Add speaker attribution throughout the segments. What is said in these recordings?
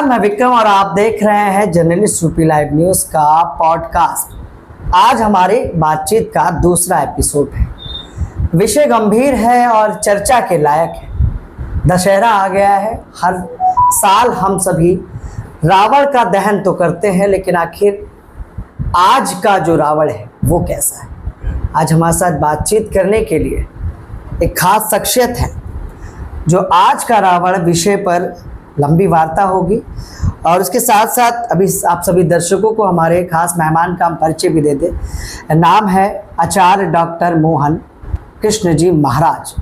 Speaker 1: मैं विक्रम और आप देख रहे हैं जर्नलिस्ट यूपी लाइव न्यूज़ का पॉडकास्ट। आज हमारे बातचीत का दूसरा एपिसोड है। विषय गंभीर है और चर्चा के लायक है। दशहरा आ गया है। हर साल हम सभी रावण का दहन तो करते हैं, लेकिन आखिर आज का जो रावण है वो कैसा है? आज हमारे साथ बातचीत करने के लिए एक खास शख्सियत है जो आज का रावण विषय पर लंबी वार्ता होगी। और उसके साथ साथ अभी आप सभी दर्शकों को हमारे खास मेहमान का हम परिचय भी दे दें। नाम है आचार्य डॉक्टर मोहन कृष्ण जी महाराज,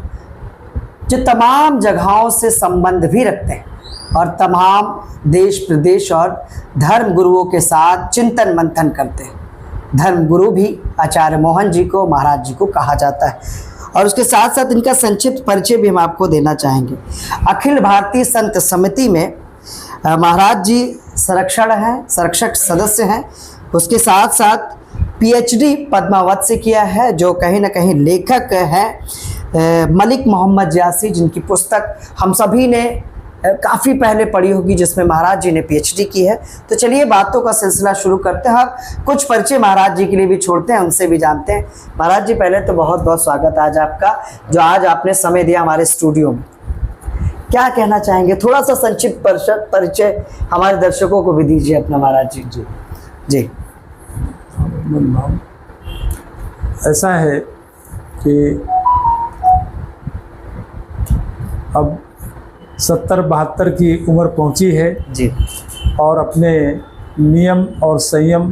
Speaker 1: जो तमाम जगहों से संबंध भी रखते हैं और तमाम देश प्रदेश और धर्म गुरुओं के साथ चिंतन मंथन करते हैं। धर्म गुरु भी आचार्य मोहन जी को, महाराज जी को कहा जाता है। और उसके साथ साथ इनका संक्षिप्त परिचय भी हम आपको देना चाहेंगे। अखिल भारतीय संत समिति में महाराज जी संरक्षक सदस्य हैं। उसके साथ साथ पीएचडी पद्मावत से किया है, जो कहीं ना कहीं लेखक हैं मलिक मोहम्मद यासी, जिनकी पुस्तक हम सभी ने काफ़ी पहले पढ़ी होगी, जिसमें महाराज जी ने पीएचडी की है। तो चलिए बातों का सिलसिला शुरू करते हैं और कुछ परिचय महाराज जी के लिए भी छोड़ते हैं, उनसे भी जानते हैं। महाराज जी, पहले तो बहुत बहुत स्वागत आज आपका, जो आज आपने समय दिया हमारे स्टूडियो में। क्या कहना चाहेंगे? थोड़ा सा संक्षिप्त परिचय हमारे दर्शकों को भी दीजिए अपना महाराज जी। जी जी।
Speaker 2: ऐसा है कि अब 70-72 की उम्र पहुंची है
Speaker 1: जी,
Speaker 2: और अपने नियम और संयम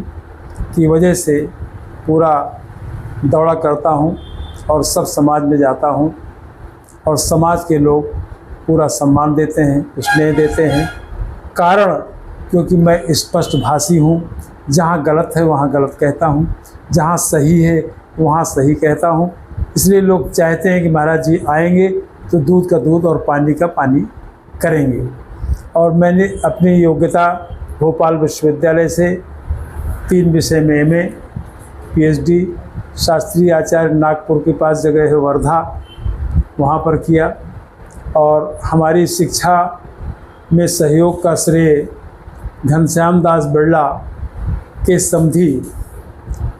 Speaker 2: की वजह से पूरा दौड़ा करता हूं और सब समाज में जाता हूं और समाज के लोग पूरा सम्मान देते हैं, स्नेह देते हैं। कारण क्योंकि मैं स्पष्ट भाषी हूं। जहां गलत है वहां गलत कहता हूं, जहां सही है वहां सही कहता हूं। इसलिए लोग चाहते हैं कि महाराज जी आएंगे तो दूध का दूध और पानी का पानी करेंगे। और मैंने अपनी योग्यता भोपाल विश्वविद्यालय से 3 विषय में एमए, पीएचडी, शास्त्रीय आचार्य नागपुर के पास जगह है वर्धा, वहाँ पर किया। और हमारी शिक्षा में सहयोग का श्रेय घनश्याम दास बिरला के समधी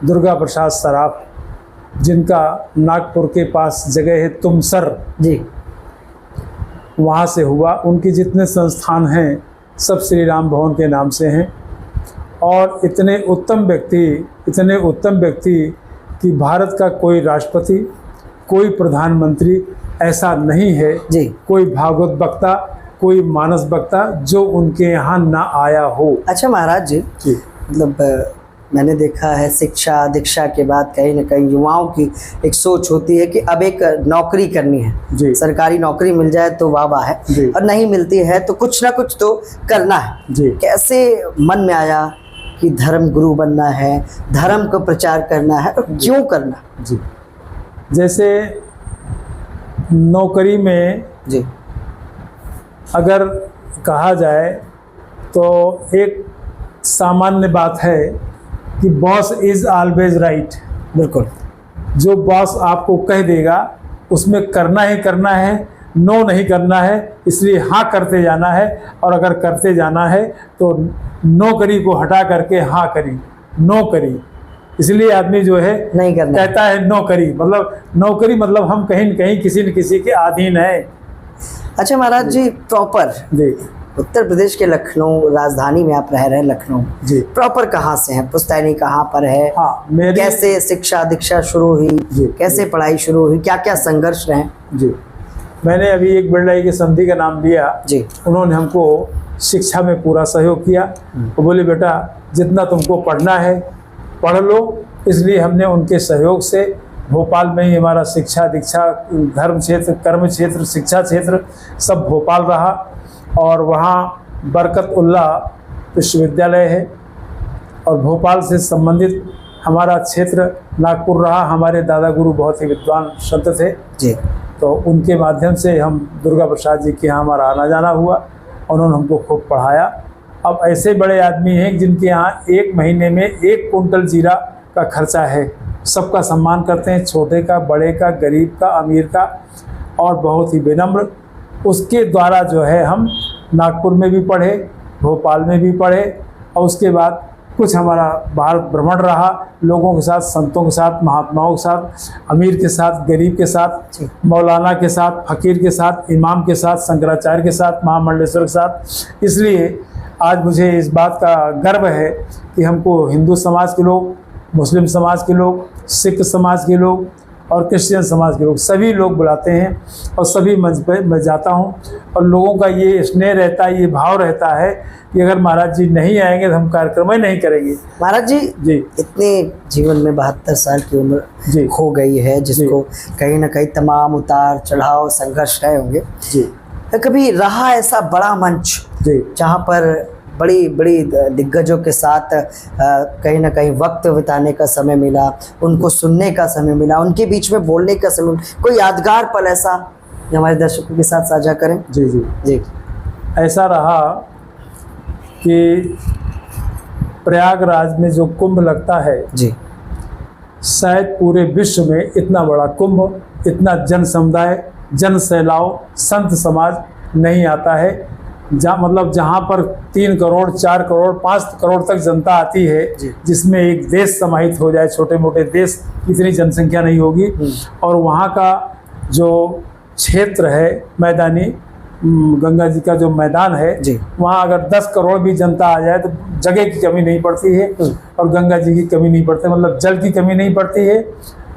Speaker 2: दुर्गा प्रसाद सराफ, जिनका नागपुर के पास जगह है तुमसर
Speaker 1: जी,
Speaker 2: वहाँ से हुआ। उनके जितने संस्थान हैं सब श्री राम भवन के नाम से हैं। और इतने उत्तम व्यक्ति कि भारत का कोई राष्ट्रपति, कोई प्रधानमंत्री ऐसा नहीं है
Speaker 1: जी,
Speaker 2: कोई भागवत वक्ता, कोई मानस वक्ता जो उनके यहाँ ना आया हो।
Speaker 1: अच्छा महाराज जी, मतलब मैंने देखा है शिक्षा दीक्षा के बाद कहीं ना कहीं युवाओं की एक सोच होती है कि अब एक नौकरी करनी है, सरकारी नौकरी मिल जाए तो वाह वाह है, और नहीं मिलती है तो कुछ ना कुछ तो करना है जी। कैसे मन में आया कि धर्म गुरु बनना है, धर्म को प्रचार करना है, और क्यों करना
Speaker 2: जी? जैसे नौकरी में
Speaker 1: जी
Speaker 2: अगर कहा जाए तो एक सामान्य बात है कि बॉस इज़ ऑलवेज राइट।
Speaker 1: बिल्कुल,
Speaker 2: जो बॉस आपको कह देगा उसमें करना ही करना है, नो नहीं करना है। इसलिए हाँ करते जाना है, और अगर करते जाना है तो नौकरी को हटा करके हाँ करी, नो करी। इसलिए आदमी जो है
Speaker 1: नहीं करना,
Speaker 2: कहता है नौकरी मतलब हम कहीं न कहीं किसी न किसी के अधीन है।
Speaker 1: अच्छा महाराज जी, प्रॉपर
Speaker 2: जी
Speaker 1: उत्तर प्रदेश के लखनऊ राजधानी में आप रह रहे हैं, लखनऊ
Speaker 2: जी,
Speaker 1: प्रॉपर कहाँ से हैं? पुश्तैनी कहाँ पर है?
Speaker 2: हाँ,
Speaker 1: कैसे शिक्षा दीक्षा शुरू हुई जी, कैसे पढ़ाई शुरू हुई, क्या क्या संघर्ष रहे
Speaker 2: जी? मैंने अभी एक बिरला के समधी का नाम लिया
Speaker 1: जी।
Speaker 2: उन्होंने हमको शिक्षा में पूरा सहयोग किया। वो बोले बेटा जितना तुमको पढ़ना है पढ़ लो। इसलिए हमने उनके सहयोग से भोपाल में ही हमारा शिक्षा दीक्षा, धर्म क्षेत्र, कर्म क्षेत्र, शिक्षा क्षेत्र सब भोपाल रहा। और वहाँ बरकतुल्लाह विश्वविद्यालय है, और भोपाल से संबंधित हमारा क्षेत्र नागपुर रहा। हमारे दादा गुरु बहुत ही विद्वान संत थे
Speaker 1: जी,
Speaker 2: तो उनके माध्यम से हम दुर्गा प्रसाद जी के यहाँ हमारा आना जाना हुआ। उन्होंने हमको खूब पढ़ाया। अब ऐसे बड़े आदमी हैं जिनके यहाँ 1 महीने में 1 कुंटल जीरा का खर्चा है। सबका सम्मान करते हैं, छोटे का, बड़े का, गरीब का, अमीर का, और बहुत ही विनम्र। उसके द्वारा जो है हम नागपुर में भी पढ़े, भोपाल में भी पढ़े और उसके बाद कुछ हमारा भारत भ्रमण रहा, लोगों के साथ, संतों के साथ, महात्माओं के साथ, अमीर के साथ, गरीब के साथ, मौलाना के साथ, फ़कीर के साथ, इमाम के साथ, शंकराचार्य के साथ, महामंडलेश्वर के साथ। इसलिए आज मुझे इस बात का गर्व है कि हमको हिंदू समाज के लोग, मुस्लिम समाज के लोग, सिख समाज के लोग और क्रिश्चियन समाज के लोग, सभी लोग बुलाते हैं और सभी मंच पे मैं जाता हूँ और लोगों का ये स्नेह रहता है, ये भाव रहता है कि अगर महाराज जी नहीं आएंगे तो हम कार्यक्रम ही नहीं करेंगे।
Speaker 1: महाराज जी
Speaker 2: जी
Speaker 1: इतने जीवन में 72 साल की उम्र
Speaker 2: जी
Speaker 1: हो गई है, जिसको कहीं ना कहीं तमाम उतार चढ़ाव संघर्ष रहे होंगे
Speaker 2: जी।
Speaker 1: तो कभी रहा ऐसा बड़ा मंच
Speaker 2: जी
Speaker 1: जहाँ पर बड़ी बड़ी दिग्गजों के साथ कहीं ना कहीं वक्त बिताने का समय मिला, उनको सुनने का समय मिला, उनके बीच में बोलने का समय मिला, कोई यादगार पल ऐसा जो हमारे दर्शकों के साथ साझा करें?
Speaker 2: जी जी
Speaker 1: जी।
Speaker 2: ऐसा रहा कि प्रयागराज में जो कुंभ लगता है
Speaker 1: जी
Speaker 2: शायद पूरे विश्व में इतना बड़ा कुंभ, इतना जन समुदाय, जन सैलाव, संत समाज नहीं आता है। जहाँ पर 3 करोड़, 4 करोड़, 5 करोड़ तक जनता आती है, जिसमें एक देश समाहित हो जाए, छोटे मोटे देश इतनी जनसंख्या नहीं होगी। और वहाँ का जो क्षेत्र है मैदानी, गंगा जी का जो मैदान है, वहाँ अगर 10 करोड़ भी जनता आ जाए तो जगह की कमी नहीं पड़ती है और गंगा जी की कमी नहीं पड़ती, मतलब जल की कमी नहीं पड़ती है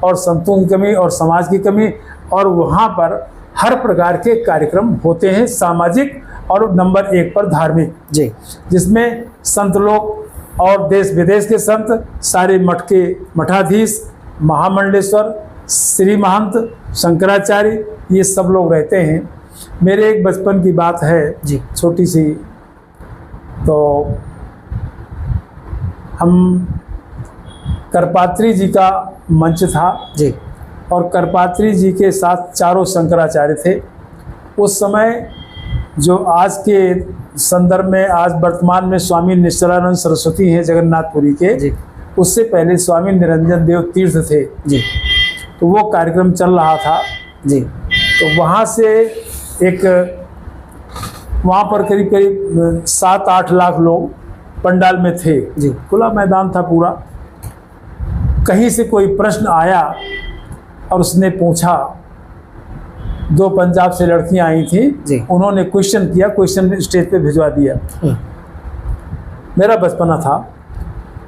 Speaker 2: और संतों की कमी और समाज की कमी। और वहाँ पर हर प्रकार के कार्यक्रम होते हैं, सामाजिक और नंबर 1 पर धार्मिक, जी, जिसमें संत लोग और देश विदेश के संत, सारे मठ के मठाधीश, महामंडलेश्वर, श्री महंत, शंकराचार्य, ये सब लोग रहते हैं। मेरे एक बचपन की बात है जी, छोटी सी, तो हम करपात्री जी का मंच था जी, और करपात्री जी के साथ चारों शंकराचार्य थे। उस समय जो आज के संदर्भ में, आज वर्तमान में स्वामी निश्चलानंद सरस्वती हैं जगन्नाथपुरी के जी, उससे पहले स्वामी निरंजन देव तीर्थ थे जी। तो वो कार्यक्रम चल रहा था जी। तो वहाँ से वहाँ पर करीब करीब 7-8 लाख लोग पंडाल में थे जी, खुला मैदान था पूरा। कहीं से कोई प्रश्न आया और उसने पूछा, 2 पंजाब से लड़कियां आई थी जी, उन्होंने क्वेश्चन किया, क्वेश्चन स्टेज पे भिजवा दिया। मेरा बचपना था,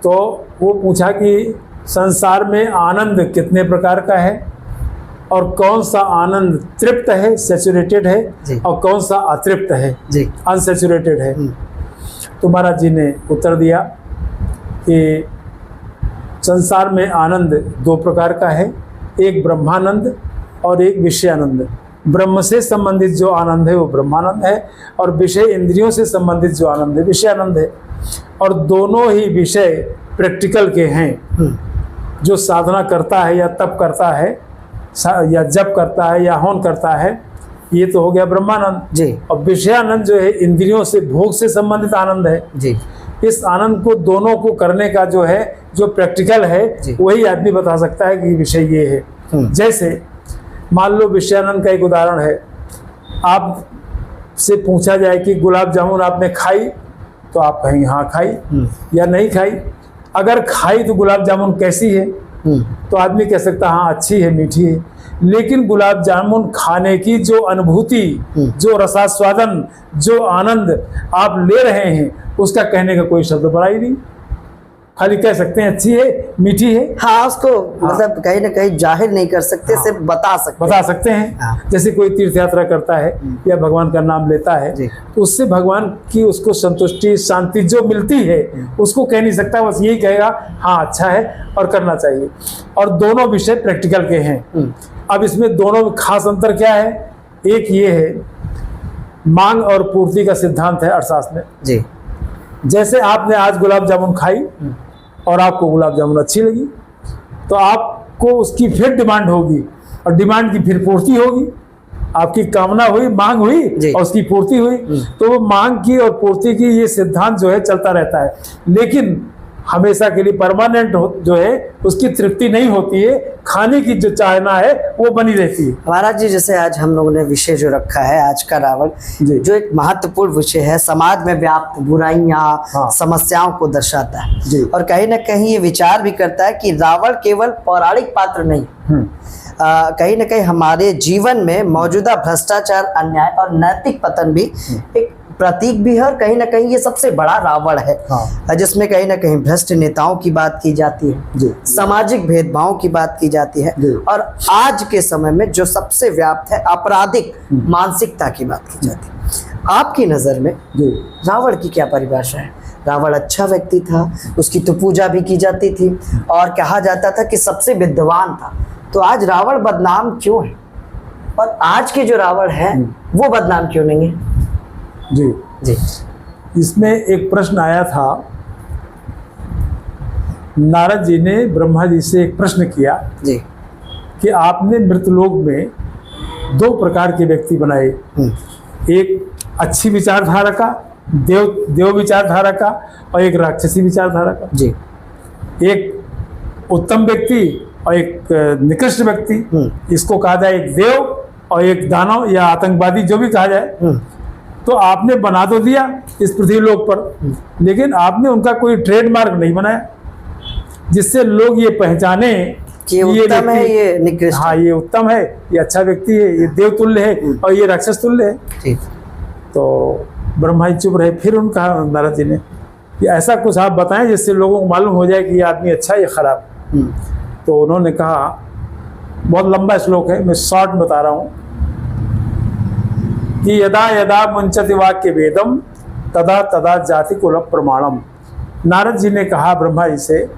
Speaker 2: तो वो पूछा कि संसार में आनंद कितने प्रकार का है और कौन सा आनंद तृप्त है, सैचुरेटेड है, और कौन सा अतृप्त है, अनसैचुरेटेड है। तो महाराज जी ने उत्तर दिया कि संसार में आनंद 2 प्रकार का है, एक ब्रह्मानंद और एक विषयानंद। ब्रह्म से संबंधित जो आनंद है वो ब्रह्मानंद है, और विषय इंद्रियों से संबंधित जो आनंद है विषयानंद है। और दोनों ही विषय प्रैक्टिकल के हैं। जो साधना करता है या तप करता है या जप करता है या हवन करता है, ये तो हो गया ब्रह्मानंद जी। और विषयानंद जो है इंद्रियों से, भोग से संबंधित आनंद है जी। इस आनंद को दोनों को करने का जो है, जो प्रैक्टिकल है, वही आदमी बता सकता है कि विषय ये है। जैसे मान लो विषयानंद का एक उदाहरण है, आप से पूछा जाए कि गुलाब जामुन आपने खाई, तो आप कहेंगे हाँ खाई, या नहीं खाई। अगर खाई तो गुलाब जामुन कैसी है, तो आदमी कह सकता हाँ अच्छी है, मीठी है। लेकिन गुलाब जामुन खाने की जो अनुभूति, जो रसास्वादन, जो आनंद आप ले रहे हैं, उसका कहने का कोई शब्द बड़ा ही नहीं। खाली कह सकते हैं अच्छी है, मीठी है।
Speaker 1: हाँ, उसको मतलब कहीं ना कहीं जाहिर नहीं कर सकते, सिर्फ बता सकते हैं।
Speaker 2: जैसे कोई तीर्थ यात्रा करता है या भगवान का नाम लेता है, तो उससे भगवान की उसको संतुष्टि, शांति जो मिलती है, उसको कह नहीं सकता, बस यही कहेगा हाँ अच्छा है और करना चाहिए। और दोनों विषय प्रैक्टिकल के हैं। अब इसमें दोनों में खास अंतर क्या है? एक ये है, मांग और पूर्ति का सिद्धांत है अर्थशास्त्र में जी। जैसे आपने आज गुलाब जामुन खाई और आपको गुलाब जामुन अच्छी लगी, तो आपको उसकी फिर डिमांड होगी, और डिमांड की फिर पूर्ति होगी। आपकी कामना हुई, मांग हुई और उसकी पूर्ति हुई। तो वो मांग की और पूर्ति की ये सिद्धांत जो है चलता रहता है। लेकिन हमेशा के लिए परमानेंट जो है उसकी तृप्ति नहीं होती है, खाने की जो चाहना है वो बनी रहती है।
Speaker 1: महाराज जी, जैसे आज हम लोगों ने विषय जो रखा है आज का रावण,
Speaker 2: जी।
Speaker 1: जो एक महत्वपूर्ण विषय है, समाज में व्याप्त बुराइयां,
Speaker 2: हाँ।
Speaker 1: समस्याओं को दर्शाता है
Speaker 2: जी।
Speaker 1: और कहीं ना कहीं ये विचार भी करता है कि रावण केवल पौराणिक पात्र नहीं, कहीं ना कहीं हमारे जीवन में मौजूदा भ्रष्टाचार, अन्याय और नैतिक पतन भी एक प्रतीक भी है और कहीं ना कहीं ये सबसे बड़ा रावण है।
Speaker 2: हाँ।
Speaker 1: जिसमें कहीं ना कहीं भ्रष्ट नेताओं की बात की जाती है,
Speaker 2: जी।
Speaker 1: सामाजिक भेदभाव की बात की जाती है
Speaker 2: जी।
Speaker 1: और आज के समय में जो सबसे व्याप्त है आपराधिक मानसिकता की बात की जाती है। आपकी नज़र में
Speaker 2: जी।
Speaker 1: रावण की क्या परिभाषा है? रावण अच्छा व्यक्ति था, उसकी तो पूजा भी की जाती थी और कहा जाता था कि सबसे विद्वान था, तो आज रावण बदनाम क्यों है और आज के जो रावण है वो बदनाम क्यों नहीं है?
Speaker 2: जी
Speaker 1: जी।
Speaker 2: इसमें एक प्रश्न आया था, नारद जी ने ब्रह्मा जी से एक प्रश्न किया
Speaker 1: जी।
Speaker 2: कि आपने मृतलोक में 2 प्रकार के व्यक्ति बनाए, एक अच्छी विचारधारा का, देव विचारधारा का, और एक राक्षसी विचारधारा का।
Speaker 1: जी।
Speaker 2: एक उत्तम व्यक्ति और एक निकृष्ट व्यक्ति, इसको कहा जाए एक देव और एक दानव या आतंकवादी, जो भी कहा जाए। तो आपने बना तो दिया इस पृथ्वी लोक पर, लेकिन आपने उनका कोई ट्रेडमार्क नहीं बनाया जिससे लोग ये पहचाने
Speaker 1: कि ये उत्तम है, ये निकृष्ट।
Speaker 2: हाँ, ये उत्तम है, ये अच्छा व्यक्ति है, ये देव तुल्य है और ये राक्षस तुल्य है।
Speaker 1: ठीक।
Speaker 2: तो ब्रह्मा जी चुप रहे। फिर उनका नारद जी ने कि ऐसा कुछ आप बताएं जिससे लोगों को मालूम हो जाए कि ये आदमी अच्छा है या खराब। तो उन्होंने कहा, बहुत लंबा श्लोक है, मैं शॉर्ट बता रहा हूँ, कि यदा यदा मुंचति वाक्य वेदम तदा तदा जाति कुल प्रमाणम। नारद जी ने कहा ब्रह्मा जी से,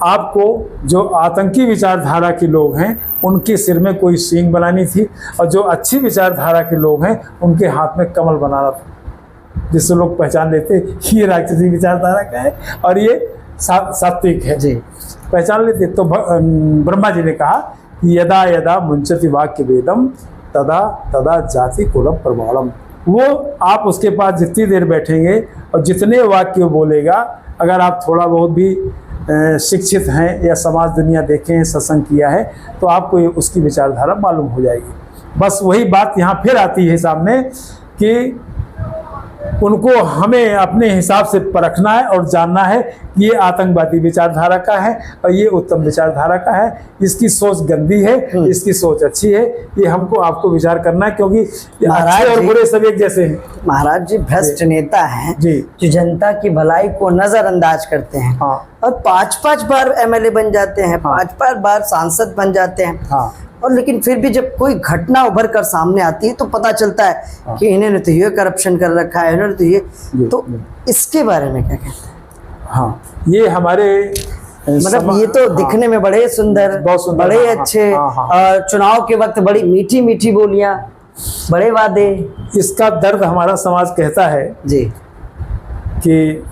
Speaker 2: आपको जो आतंकी विचारधारा के लोग हैं उनके सिर में कोई सींग बनानी थी और जो अच्छी विचारधारा के लोग हैं उनके हाथ में कमल बनाना था, जिससे लोग पहचान लेते ये राक्षसी विचारधारा का है और ये सात्विक है।
Speaker 1: जी।
Speaker 2: पहचान लेते। तो ब्रह्मा जी ने कहा, यदा यदा मुंचति वाक्य वेदम तदा तदा जाति कुलम प्रमाणम। वो आप उसके पास जितनी देर बैठेंगे और जितने वाक्य बोलेगा, अगर आप थोड़ा बहुत भी शिक्षित हैं या समाज दुनिया देखें, सत्संग किया है, तो आपको उसकी विचारधारा मालूम हो जाएगी। बस वही बात यहाँ फिर आती है सामने कि उनको हमें अपने हिसाब से परखना है और जानना है कि ये आतंकवादी विचारधारा का है और ये उत्तम विचारधारा का है, इसकी सोच गंदी है, इसकी सोच अच्छी है, ये हमको आपको विचार करना है, क्योंकि अच्छे और बुरे सब एक जैसे हैं।
Speaker 1: महाराज जी, भ्रष्ट नेता हैं
Speaker 2: जी,
Speaker 1: जो जनता की भलाई को नजरअंदाज करते हैं।
Speaker 2: हाँ। और
Speaker 1: 5-5 बार एमएलए बन जाते हैं, 5-5 बार सांसद बन जाते हैं।
Speaker 2: हाँ।
Speaker 1: और लेकिन फिर भी जब कोई घटना उभर कर सामने आती है तो पता चलता है कि इन्होंने तो ये करप्शन कर रखा है, इन्होंने तो ये, तो इसके बारे में क्या कहते हैं?
Speaker 2: हाँ, ये हमारे
Speaker 1: मतलब ये तो दिखने में बड़े सुंदर,
Speaker 2: बहुत सुंदर,
Speaker 1: बड़े अच्छे, चुनाव के वक्त बड़ी मीठी मीठी बोलियां, बड़े वादे।
Speaker 2: इसका दर्द हमारा समाज कहता है
Speaker 1: जी
Speaker 2: कि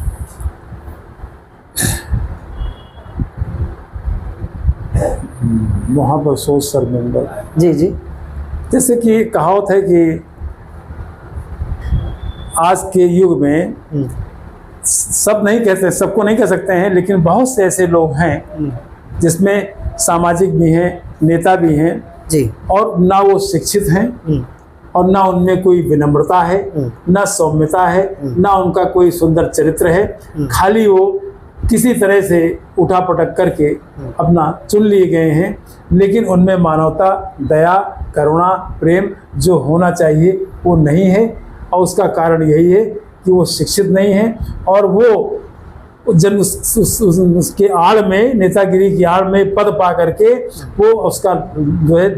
Speaker 2: वहाँ पर सोच शर्मिंदा।
Speaker 1: जी जी।
Speaker 2: जैसे कि कहावत है कि आज के युग में सब नहीं कहते, सबको नहीं कह सकते हैं, लेकिन बहुत से ऐसे लोग हैं जिसमें सामाजिक भी हैं, नेता भी हैं
Speaker 1: जी,
Speaker 2: और ना वो शिक्षित हैं और ना उनमें कोई विनम्रता है, ना सौम्यता है, ना उनका कोई सुंदर चरित्र है। खाली वो किसी तरह से उठा पटक करके अपना चुन लिए गए हैं, लेकिन उनमें मानवता, दया, करुणा, प्रेम जो होना चाहिए वो नहीं है। और उसका कारण यही है कि वो शिक्षित नहीं है और वो जन उसके आड़ में, नेतागिरी की आड़ में पद पा करके वो उसका जो है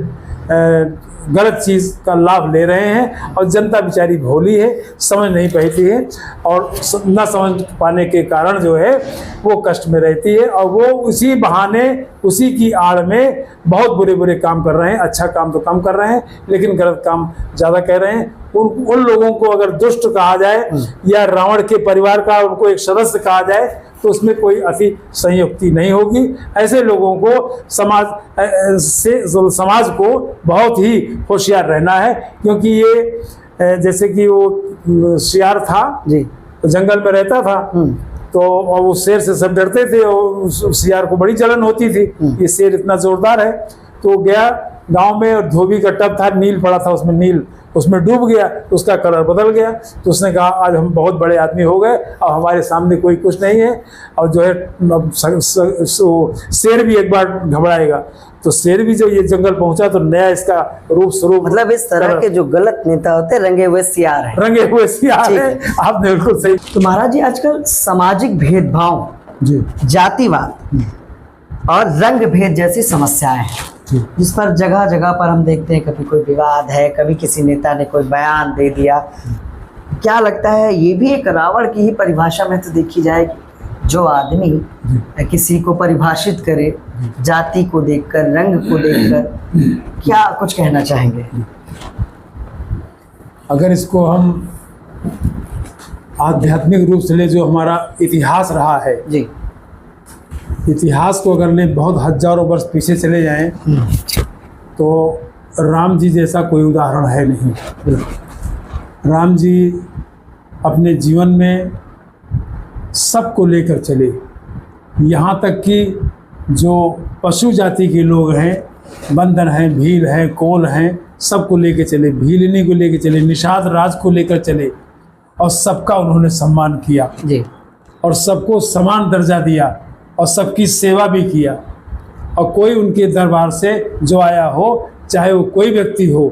Speaker 2: गलत चीज़ का लाभ ले रहे हैं और जनता बेचारी भोली है, समझ नहीं पाती है और न समझ पाने के कारण जो है वो कष्ट में रहती है और वो उसी बहाने, उसी की आड़ में बहुत बुरे बुरे काम कर रहे हैं। अच्छा काम तो कम कर रहे हैं, लेकिन गलत काम ज़्यादा कर रहे हैं। उन लोगों को अगर दुष्ट कहा जाए या रावण के परिवार का उनको एक सदस्य कहा जाए तो उसमें कोई अति संयुक्ति नहीं होगी। ऐसे लोगों को समाज को बहुत ही होशियार रहना है, क्योंकि ये जैसे कि वो शियार था जी, तो जंगल में रहता था, तो और वो शेर से सब डरते थे और उस सियार को बड़ी जलन होती थी, ये शेर इतना जोरदार है। तो गया गांव में और धोबी का टब था, नील पड़ा था उसमें, नील उसमें डूब गया तो उसका कलर बदल गया। तो उसने कहा आज हम बहुत बड़े आदमी हो गए, अब हमारे सामने कोई कुछ नहीं है, और जो है शेर भी एक बार घबराएगा। तो शेर भी जब ये जंगल पहुंचा तो नया इसका रूप स्वरूप,
Speaker 1: मतलब इस तरह के जो गलत नेता होते हैं रंगे हुए सियार हैं।
Speaker 2: रंगे हुए सियार है। आपने बिल्कुल सही।
Speaker 1: तो महाराज जी आजकल सामाजिक भेदभाव,
Speaker 2: जी,
Speaker 1: जातिवाद और रंग भेद जैसी समस्याएं हैं, जिस पर जगह जगह पर हम देखते हैं कभी कोई विवाद है, कभी किसी नेता ने कोई बयान दे दिया। क्या लगता है ये भी एक रावण की ही परिभाषा में तो देखी जाएगी? जो आदमी किसी को परिभाषित करे जाति को देखकर, रंग को देखकर, क्या कुछ कहना चाहेंगे?
Speaker 2: अगर इसको हम आध्यात्मिक रूप से ले, जो हमारा इतिहास रहा है
Speaker 1: जी,
Speaker 2: इतिहास को अगर ले बहुत हजारों वर्ष पीछे चले जाएं तो राम जी जैसा कोई उदाहरण है नहीं। राम जी अपने जीवन में सबको लेकर चले, यहाँ तक कि जो पशु जाति के लोग हैं, बंदर हैं, भील हैं, कोल हैं, सबको लेकर चले, भीलनी को लेकर चले, निषाद राज को लेकर चले, और सबका उन्होंने सम्मान किया
Speaker 1: जी,
Speaker 2: और सबको समान दर्जा दिया और सबकी सेवा भी किया। और कोई उनके दरबार से जो आया हो, चाहे वो कोई व्यक्ति हो,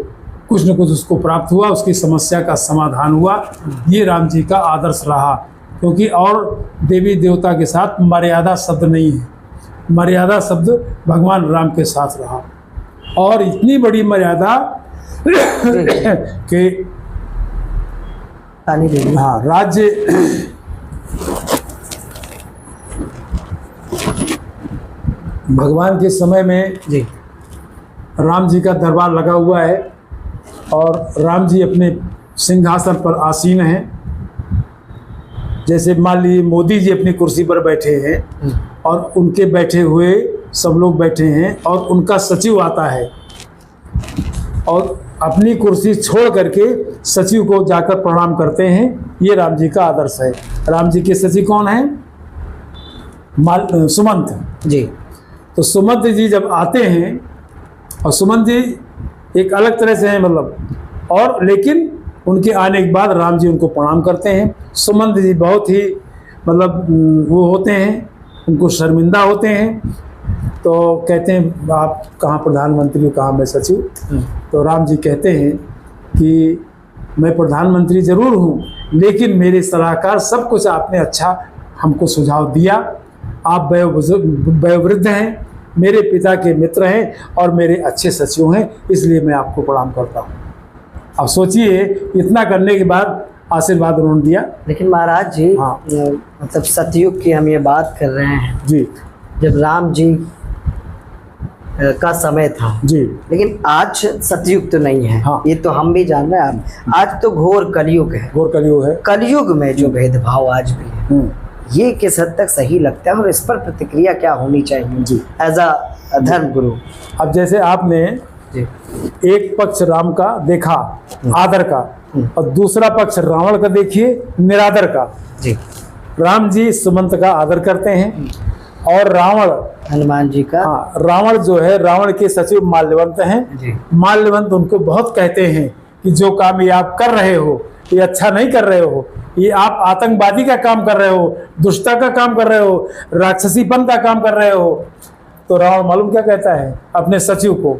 Speaker 2: कुछ न कुछ उसको प्राप्त हुआ, उसकी समस्या का समाधान हुआ। ये राम जी का आदर्श रहा, क्योंकि और देवी देवता के साथ मर्यादा शब्द नहीं है, मर्यादा शब्द भगवान राम के साथ रहा। और इतनी बड़ी मर्यादा कि हाँ, राज्य भगवान के समय में
Speaker 1: जी,
Speaker 2: राम जी का दरबार लगा हुआ है और राम जी अपने सिंहासन पर आसीन हैं। जैसे मान लीजिए मोदी जी अपनी कुर्सी पर बैठे हैं और उनके बैठे हुए सब लोग बैठे हैं और उनका सचिव आता है और अपनी कुर्सी छोड़ करके सचिव को जाकर प्रणाम करते हैं। ये राम जी का आदर्श है। राम जी के सचिव कौन हैं? सुमंत
Speaker 1: जी।
Speaker 2: तो सुमंत जी जब आते हैं, और सुमंत जी एक अलग तरह से हैं मतलब, और लेकिन उनके आने के बाद राम जी उनको प्रणाम करते हैं। सुमंत जी बहुत ही मतलब वो होते हैं, उनको शर्मिंदा होते हैं, तो कहते हैं आप कहाँ प्रधानमंत्री हो, कहाँ मैं सचिव। तो राम जी कहते हैं कि मैं प्रधानमंत्री ज़रूर हूँ, लेकिन मेरे सलाहकार सब कुछ आपने अच्छा हमको सुझाव दिया। आप वयोवृद्ध हैं, मेरे पिता के मित्र हैं और मेरे अच्छे सचिव हैं, इसलिए मैं आपको प्रणाम करता हूँ। अब सोचिए, इतना करने के बाद आशीर्वाद उन्होंने दिया।
Speaker 1: लेकिन महाराज जी,
Speaker 2: हाँ,
Speaker 1: मतलब सतयुग की हम ये बात कर रहे हैं
Speaker 2: जी,
Speaker 1: जब राम जी का समय था
Speaker 2: जी,
Speaker 1: लेकिन आज सतयुग तो नहीं है।
Speaker 2: हाँ,
Speaker 1: ये तो हम भी जान रहे हैं। आज तो घोर कलयुग है।
Speaker 2: घोर कलयुग है।
Speaker 1: कलयुग में जो भेदभाव आज भी है, ये किस हद तक सही लगता है और इस पर प्रतिक्रिया क्या होनी चाहिए
Speaker 2: जी
Speaker 1: एज अ धर्म गुरु?
Speaker 2: अब जैसे आपने
Speaker 1: जी,
Speaker 2: एक पक्ष राम का देखा आदर का, और दूसरा पक्ष रावण का देखिए निरादर का।
Speaker 1: जी,
Speaker 2: राम जी सुमंत का आदर करते हैं और रावण
Speaker 1: हनुमान जी का,
Speaker 2: हाँ, रावण जो है, रावण के सचिव माल्यवंत हैं
Speaker 1: जी,
Speaker 2: माल्यवंत उनको बहुत कहते हैं कि जो काम ये आप कर रहे हो ये अच्छा नहीं कर रहे हो, ये आप आतंकवादी का काम कर रहे हो, दुष्टता का काम कर रहे हो, राक्षसीपन का काम कर रहे हो। तो रावण मालूम क्या कहता है अपने सचिव को?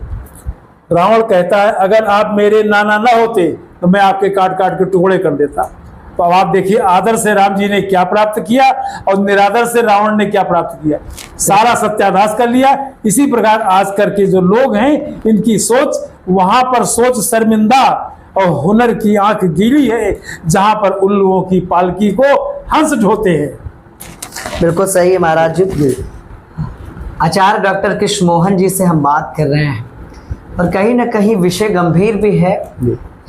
Speaker 2: रावण कहता है अगर आप मेरे नाना ना होते तो मैं आपके काट काट के टुकड़े कर देता। तो अब आप देखिए, आदर से राम जी ने क्या प्राप्त किया और निरादर से रावण ने क्या प्राप्त किया, सारा सत्यानाश कर लिया। इसी प्रकार आज करके जो लोग हैं, इनकी सोच वहां पर सोच शर्मिंदा और हुनर की आंख गीली है, जहां पर उल्लुओं की पालकी को हंस ढोते हैं।
Speaker 1: बिल्कुल सही है महाराज जी। आचार्य डॉक्टर कृष्ण मोहन जी से हम बात कर रहे हैं और कहीं ना कहीं विषय गंभीर भी है।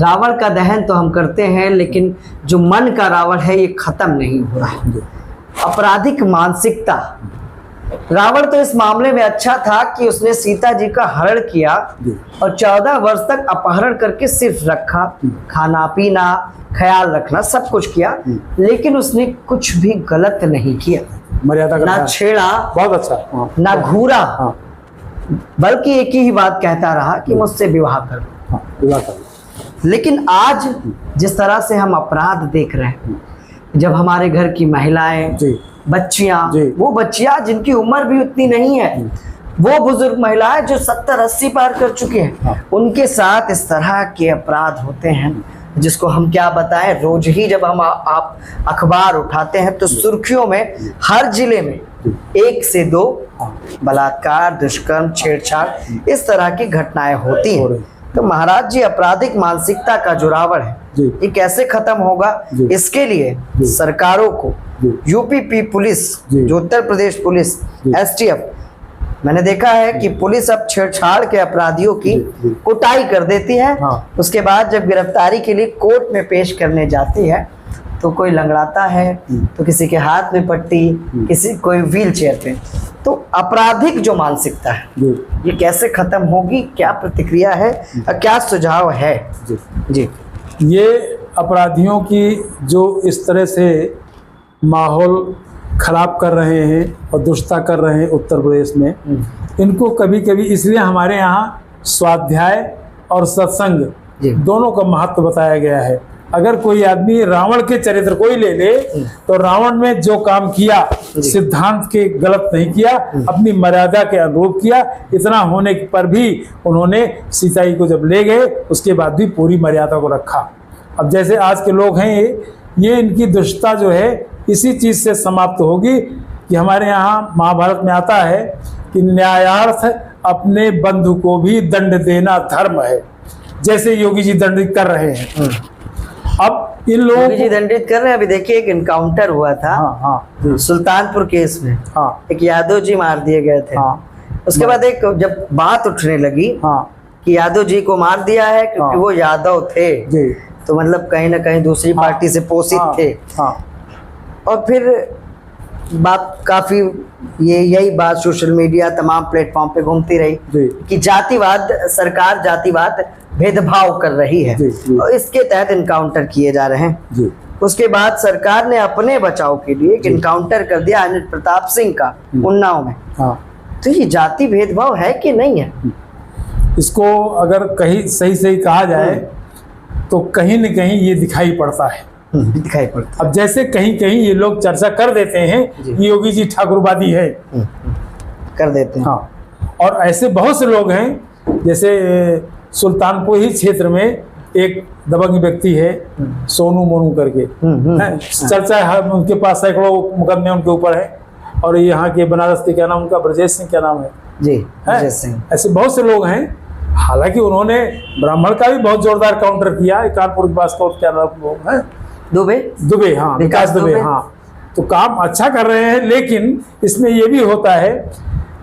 Speaker 1: रावण का दहन तो हम करते हैं, लेकिन जो मन का रावण है ये खत्म नहीं हो रहा है। आपराधिक मानसिकता रावण तो इस मामले में अच्छा था कि उसने सीता जी का हरण किया
Speaker 2: जी।
Speaker 1: और 14 वर्ष तक अपहरण करके सिर्फ रखा, खाना पीना ख्याल रखना सब कुछ किया, लेकिन उसने कुछ भी गलत नहीं किया,
Speaker 2: मर्यादा का
Speaker 1: ना
Speaker 2: ध्यान।
Speaker 1: छेड़ा,
Speaker 2: बहुत अच्छा। हाँ,
Speaker 1: ना घूरा,
Speaker 2: हाँ,
Speaker 1: बल्कि एक ही बात कहता रहा कि मुझसे विवाह कर लो।
Speaker 2: हाँ, विवाह कर लो।
Speaker 1: लेकिन आज जिस तरह से हम अपराध देख रहे हैं, जब हमारे घर की महिलाएं,
Speaker 2: जी
Speaker 1: बच्चियां,
Speaker 2: जी।
Speaker 1: वो बच्चियां जिनकी उम्र भी उतनी नहीं है, वो बुजुर्ग महिलाएं जो 70-80 पार कर चुके हैं,
Speaker 2: हाँ।
Speaker 1: उनके साथ इस तरह के अपराध होते हैं जिसको हम क्या बताएं। रोज ही जब हम आप अखबार उठाते हैं तो सुर्खियों में हर जिले में 1 से 2 बलात्कार, दुष्कर्म, छेड़छाड़, इस तरह की घटनाएं होती हैं। तो महाराज जी, आपराधिक मानसिकता का जो रावण है
Speaker 2: जी।
Speaker 1: ये कैसे खत्म होगा,
Speaker 2: जी।
Speaker 1: इसके लिए
Speaker 2: जी।
Speaker 1: सरकारों को,
Speaker 2: जी।
Speaker 1: यूपी पुलिस,
Speaker 2: जी।
Speaker 1: जो उत्तर प्रदेश पुलिस,
Speaker 2: जी।
Speaker 1: एसटीएफ, मैंने देखा है कि पुलिस अब छेड़छाड़ के अपराधियों की
Speaker 2: जी।
Speaker 1: कुटाई कर देती है।
Speaker 2: हाँ।
Speaker 1: उसके बाद जब गिरफ्तारी के लिए कोर्ट में पेश करने जाती है तो कोई लंगड़ाता है, तो किसी के हाथ में पट्टी, किसी कोई व्हील चेयर पे। तो आपराधिक जो मानसिकता है
Speaker 2: जी।
Speaker 1: ये कैसे खत्म होगी, क्या प्रतिक्रिया है और क्या सुझाव है?
Speaker 2: जी।
Speaker 1: जी।
Speaker 2: ये अपराधियों की जो इस तरह से माहौल खराब कर रहे हैं और दुष्टता कर रहे हैं उत्तर प्रदेश में, इनको कभी कभी इसलिए हमारे यहाँ स्वाध्याय और सत्संग
Speaker 1: जी।
Speaker 2: दोनों का महत्व बताया गया है। अगर कोई आदमी रावण के चरित्र को ही ले ले तो रावण में जो काम किया सिद्धांत के गलत नहीं किया, अपनी मर्यादा के अनुरूप किया। इतना होने पर भी उन्होंने सीता जी को जब ले गए उसके बाद भी पूरी मर्यादा को रखा। अब जैसे आज के लोग हैं ये इनकी दुष्टता जो है इसी चीज से समाप्त होगी कि हमारे यहाँ महाभारत में आता है कि न्यायार्थ अपने बंधु को भी दंड देना धर्म है, जैसे योगी जी दंडित कर रहे हैं। अब इन लोगों
Speaker 1: योगी जी दंडित कर रहे हैं। अभी देखिए एक इनकाउंटर हुआ था,
Speaker 2: हाँ हाँ
Speaker 1: सुल्तानपुर केस में,
Speaker 2: हाँ
Speaker 1: एक यादव जी मार दिए गए थे।
Speaker 2: हाँ
Speaker 1: उसके बाद एक जब बात उठने लगी
Speaker 2: हाँ
Speaker 1: कि यादव जी को मार दिया है क्योंकि
Speaker 2: हाँ।
Speaker 1: वो यादव थे,
Speaker 2: जी
Speaker 1: तो मतलब कहीं ना कहीं दूसरी पार्टी से पोषित
Speaker 2: हाँ,
Speaker 1: थे।
Speaker 2: हाँ
Speaker 1: और फिर बात काफी यही बात सोशल मीडिया तमाम प्लेटफॉर्म पे घूमती रही
Speaker 2: जी
Speaker 1: कि जातिवाद, सरकार जातिवाद भेदभाव कर रही है
Speaker 2: जी, जी।
Speaker 1: और इसके तहत इनकाउंटर किए जा रहे हैं।
Speaker 2: जी
Speaker 1: उसके बाद सरकार ने अपने बचाव के लिए एक इनकाउंटर कर दिया अनिल प्रताप सिंह का उन्नाव में।
Speaker 2: हाँ।
Speaker 1: तो ये जाति भेदभाव है कि नहीं है?
Speaker 2: इसको अगर कहीं सही सही कहा जाए तो कहीं न कहीं ये दिखाई पड़ता है।
Speaker 1: दिखाई पड़ता
Speaker 2: अब जैसे कहीं कहीं ये लोग चर्चा कर देते हैं कि योगी जी ठाकुरवादी है,
Speaker 1: कर देते हैं।
Speaker 2: हाँ, और ऐसे बहुत से लोग हैं। जैसे सुल्तानपुर ही क्षेत्र में एक दबंग व्यक्ति है सोनू मोनू करके, हैं, चर्चा है उनके पास सैकड़ों मुकदमे उनके ऊपर है। और यहाँ के बनारस के क्या नाम उनका, ब्रजेश सिंह क्या नाम है
Speaker 1: जी,
Speaker 2: हैं?
Speaker 1: ब्रजेश सिंह।
Speaker 2: ऐसे बहुत से लोग हैं। हालांकि उन्होंने ब्राह्मण का भी बहुत जोरदार काउंटर किया। कानपुर के पास क्या नाम है, दुबे, हाँ, विकास दुबे, हाँ। तो काम अच्छा कर रहे हैं, लेकिन इसमें ये भी होता है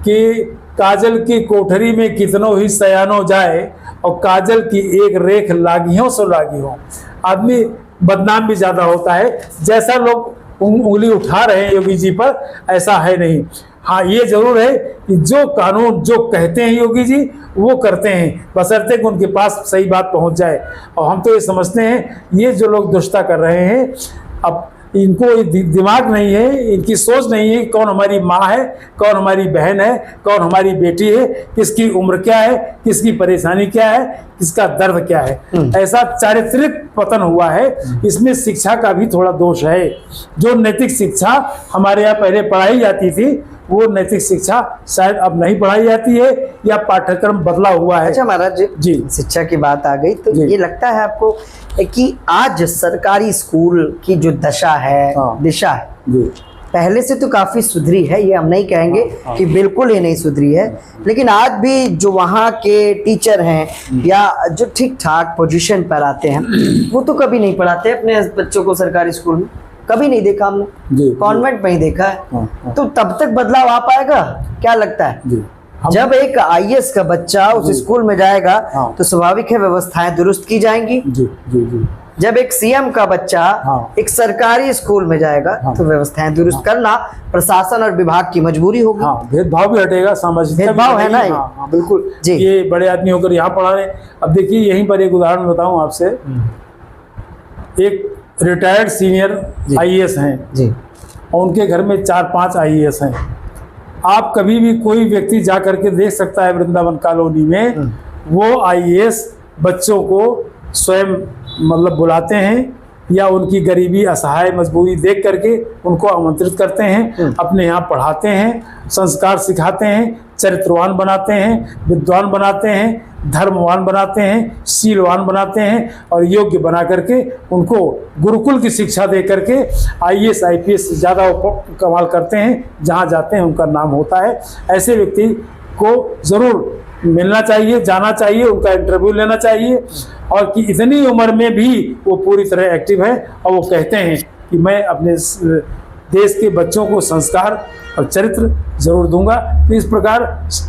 Speaker 2: कि काजल की कोठरी में कितनों ही सयानो जाए और काजल की एक रेख लागियों से लागी हो, आदमी बदनाम भी ज्यादा होता है। जैसा लोग उंगली उठा रहे हैं योगी जी पर, ऐसा है नहीं। हाँ, ये जरूर है कि जो कानून जो कहते हैं योगी जी वो करते हैं, बशर्ते कि उनके पास सही बात पहुंच जाए। और हम तो ये समझते हैं ये जो लोग दुष्टता कर रहे हैं, अब इनको दिमाग नहीं है, इनकी सोच नहीं है कौन हमारी माँ है, कौन हमारी बहन है, कौन हमारी बेटी है, किसकी उम्र क्या है, किसकी परेशानी क्या है, किसका दर्द क्या है। ऐसा चारित्रिक पतन हुआ है। इसमें शिक्षा का भी थोड़ा दोष है। जो नैतिक शिक्षा हमारे यहाँ पहले पढ़ाई जाती थी वो नैतिक शिक्षा शायद अब नहीं पढ़ाई जाती है या पाठ्यक्रम बदला हुआ है।
Speaker 1: अच्छा महाराज
Speaker 2: जी,
Speaker 1: शिक्षा की बात आ गई तो
Speaker 2: जी।
Speaker 1: ये लगता है आपको कि आज सरकारी स्कूल की जो दशा है, दिशा है,
Speaker 2: जी,
Speaker 1: पहले से तो काफी सुधरी है, ये हम नहीं कहेंगे कि बिल्कुल ही नहीं सुधरी है, लेकिन आज भी जो वहाँ के टीचर हैं या जो ठीक ठाक पोजीशन पर आते हैं वो तो कभी नहीं पढ़ाते अपने बच्चों को सरकारी स्कूल में। कभी नहीं देखा हमने, कॉन्वेंट में ही देखा है। तो तब तक बदलाव आ पाएगा क्या लगता है?
Speaker 2: जी।
Speaker 1: जब एक आईएएस का बच्चा उस स्कूल में जाएगा तो स्वाभाविक है व्यवस्थाएं दुरुस्त की जाएंगी।
Speaker 2: जी जी जी।
Speaker 1: जब एक सीएम का बच्चा
Speaker 2: हाँ।
Speaker 1: एक सरकारी स्कूल में जाएगा
Speaker 2: हाँ।
Speaker 1: तो व्यवस्थाएं दुरुस्त करना प्रशासन और विभाग की मजबूरी होगी।
Speaker 2: हाँ, भेदभाव भी हटेगा, सामाजिक
Speaker 1: भेदभाव है ना ये?
Speaker 2: हाँ, बिल्कुल
Speaker 1: जी।
Speaker 2: ये बड़े आदमी होकर यहाँ पढ़ा रहे। अब देखिए यहीं पर एक उदाहरण बताऊं आपसे। एक रिटायर्ड सीनियर
Speaker 1: जी।
Speaker 2: आईएएस हैं
Speaker 1: जी
Speaker 2: और उनके घर में 4-5 आईएएस हैं। आप कभी भी कोई व्यक्ति जा करके देख सकता है वृंदावन कॉलोनी में, वो आईएएस बच्चों को स्वयं मतलब बुलाते हैं या उनकी गरीबी असहाय मजबूरी देख करके उनको आमंत्रित करते हैं, अपने यहाँ पढ़ाते हैं, संस्कार सिखाते हैं, चरित्रवान बनाते हैं, विद्वान बनाते हैं, धर्मवान बनाते हैं, शीलवान बनाते हैं और योग्य बना करके उनको गुरुकुल की शिक्षा दे करके आईएएस आईपीएस से ज़्यादा कमाल करते हैं। जहाँ जाते हैं उनका नाम होता है। ऐसे व्यक्ति को ज़रूर मिलना चाहिए, जाना चाहिए, उनका इंटरव्यू लेना चाहिए। और कि इतनी उम्र में भी वो पूरी तरह एक्टिव है और वो कहते हैं कि मैं अपने देश के बच्चों को संस्कार और चरित्र जरूर दूंगा। तो इस प्रकार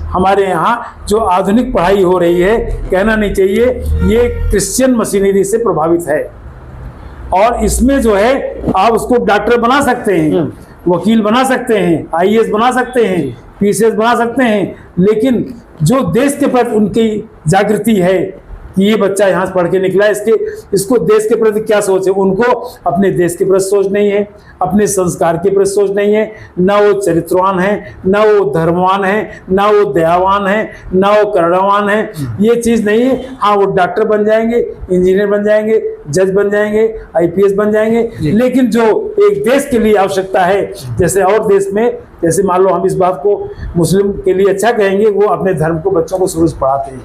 Speaker 2: हमारे यहाँ जो आधुनिक पढ़ाई हो रही है, कहना नहीं चाहिए, ये क्रिश्चियन मशीनरी से प्रभावित है। और इसमें जो है आप उसको डॉक्टर बना सकते हैं, वकील बना सकते हैं, आईएएस बना सकते हैं, पीसीएस बना सकते हैं, लेकिन जो देश के प्रति उनकी जागृति है कि ये बच्चा यहाँ से पढ़ के निकला, इसको देश के प्रति क्या सोच है, उनको अपने देश के प्रति सोच नहीं है, अपने संस्कार के प्रति सोच नहीं है। ना वो चरित्रवान है, ना वो धर्मवान है, ना वो दयावान है, ना वो करुणावान है, ये चीज़ नहीं है। हाँ, वो डॉक्टर बन जाएंगे, इंजीनियर बन जाएंगे, जज बन जाएंगे, आईपीएस बन जाएंगे, लेकिन जो एक देश के लिए आवश्यकता है, जैसे और देश में, जैसे मान लो हम इस बात को मुस्लिम के लिए अच्छा कहेंगे, वो अपने धर्म को बच्चों को शुरू से पढ़ाते हैं,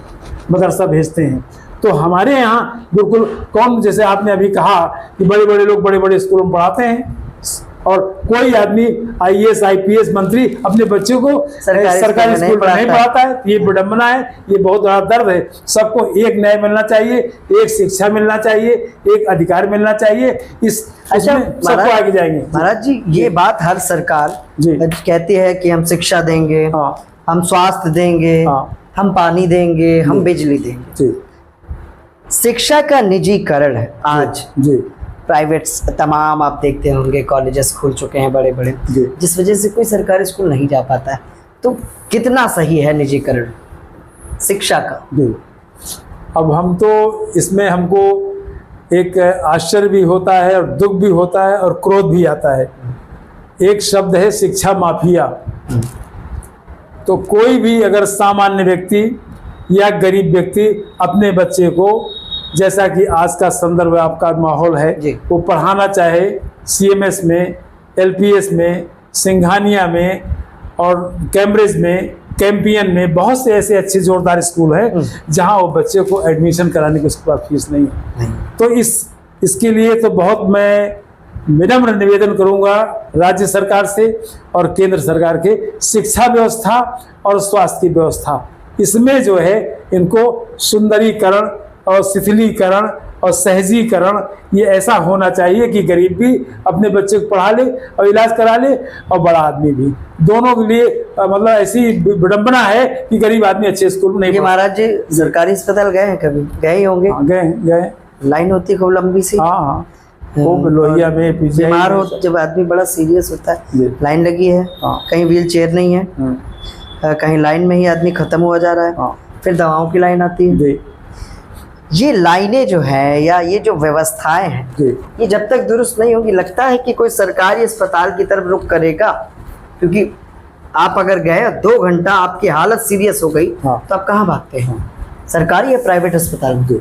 Speaker 2: मदरसा भेजते हैं। तो हमारे यहाँ बिल्कुल कौन, जैसे आपने अभी कहा कि बड़े बड़े लोग बड़े बड़े स्कूलों में पढ़ाते हैं और कोई आदमी आईएएस आईपीएस मंत्री अपने बच्चों को सरकारी स्कूल में नहीं पढ़ाता है। ये विडंबना है, ये बहुत बड़ा दर्द है। सबको एक न्याय मिलना चाहिए, एक शिक्षा मिलना चाहिए, एक अधिकार मिलना चाहिए। सबको आगे जाएंगे।
Speaker 1: महाराज जी, ये बात हर सरकार कहती है कि हम शिक्षा देंगे, हम स्वास्थ्य देंगे, हम पानी देंगे, हम बिजली देंगे। शिक्षा का निजीकरण है आज जी। प्राइवेट तमाम आप देखते होंगे कॉलेजेस खुल चुके हैं बड़े बड़े, जिस वजह से कोई सरकारी स्कूल नहीं जा पाता है। तो कितना सही है निजीकरण शिक्षा का?
Speaker 2: जी, अब हम तो इसमें हमको एक आश्चर्य भी होता है और दुख भी होता है और क्रोध भी आता है। एक शब्द है शिक्षा माफिया। तो कोई भी अगर सामान्य व्यक्ति या गरीब व्यक्ति अपने बच्चे को, जैसा कि आज का संदर्भ आपका माहौल है, वो पढ़ाना चाहे सीएमएस में, एलपीएस में, सिंघानिया में और कैम्ब्रिज में, कैंपियन में, बहुत से ऐसे अच्छे जोरदार स्कूल हैं जहां वो बच्चे को एडमिशन कराने की उसके पास फीस नहीं है। तो इसके लिए तो बहुत मैं विनम्र निवेदन करूंगा राज्य सरकार से और केंद्र सरकार के, शिक्षा व्यवस्था और स्वास्थ्य की व्यवस्था, इसमें जो है इनको सुंदरीकरण और शिथिलीकरण और सहजीकरण ये ऐसा होना चाहिए कि गरीब भी अपने बच्चे को पढ़ा ले और इलाज करा ले और बड़ा आदमी भी, दोनों के लिए मतलब ऐसी विडंबना है कि गरीब आदमी अच्छे स्कूल में नहीं।
Speaker 1: महाराज जी, सरकारी अस्पताल गए हैं कभी? गए ही होंगे।
Speaker 2: गए।
Speaker 1: लाइन होती खूब लंबी सी।
Speaker 2: हाँ, खूब लोहिया में
Speaker 1: बीमार हो, जब आदमी बड़ा सीरियस होता है, लाइन लगी है, कहीं व्हील चेयर नहीं है, कहीं लाइन में ही आदमी खत्म हुआ जा रहा है, फिर दवाओं की लाइन आती है। ये लाइनें जो है या ये जो व्यवस्थाएं हैं, ये जब तक दुरुस्त नहीं होगी, लगता है कि कोई सरकारी अस्पताल की तरफ रुख करेगा। क्योंकि आप अगर गए 2 घंटा आपकी हालत सीरियस हो गई तो आप कहाँ भागते हैं? सरकारी या प्राइवेट अस्पताल में?